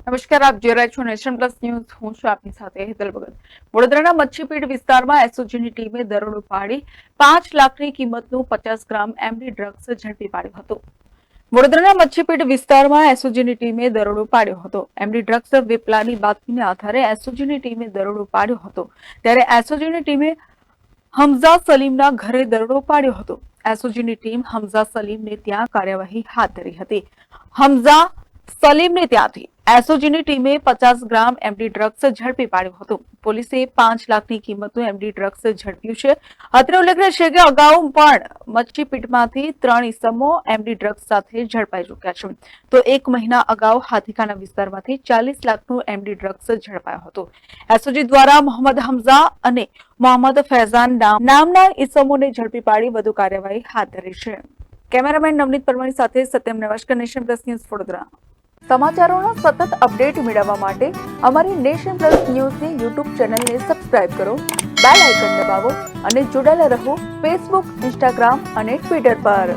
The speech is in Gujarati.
નમસ્કાર, આપ જોઈ રહ્યા છો નેશન પ્લસ ન્યૂઝ. હું છું આપની સાથે હેતલ ભગત. વડોદરાના મચ્છીપીડ વિસ્તારમાં એસઓજીની ટીમે દરોડો પાડી 5 લાખની કિંમતનું 50 ગ્રામ એમડી ડ્રગ્સ ઝડપી પાડ્યો હતો. વડોદરાના મચ્છીપીડ વિસ્તારમાં એસઓજીની ટીમે દરોડો પાડ્યો હતો. એમડી ડ્રગ્સ વેપલાની બાતમીના આધારે એસઓજીની ટીમે દરોડો પાડ્યો હતો. ત્યારે એસઓજીની ટીમે હમઝા સલીમના ઘરે દરોડો પાડ્યો હતો. એસઓજીની ટીમ હમઝા સલીમને ત્યાં કાર્યવાહી હાથ ધરી હતી. હમઝા સલીમને ત્યાંથી એસઓજીની ટીમે 50 ગ્રામ એમડી ડ્રગ્સ ઝડપી પાડ્યું હતું. પોલીસે 5 લાખની કિંમતનું એમડી ડ્રગ્સ ઝડપ્યું છે. અત્રે ઉલ્લેખનીય છે કે અગાઉ પણ મચ્છીપીટમાંથી 3 ઇસમો એમડી ડ્રગ્સ સાથે ઝડપાઈ ચૂક્યા છે. તો 1 મહિના અગાઉ હાથીખાના વિસ્તારમાંથી 40 લાખનું એમડી ડ્રગ્સ ઝડપાયો હતો. એસઓજી દ્વારા મોહમ્મદ હમઝા અને મોહમ્મદ ફૈઝાન નામના ઇસમોને ઝડપી પાડી વધુ કાર્યવાહી હાથ ધરી છે. કેમેરામેન નવનીત પરમાણી સાથે સત્યમ નમસ્કાર, નેશન પ્લસ ન્યૂઝ વડોદરા. સમાચારોના સતત અપડેટ મેળવવા માટે અમારી નેશન પ્લસ ન્યૂઝની યુટ્યુબ ચેનલને સબસ્ક્રાઇબ કરો, બેલ આઇકન દબાવો અને જોડાયેલા રહો ફેસબુક, ઇન્સ્ટાગ્રામ અને ટ્વિટર પર.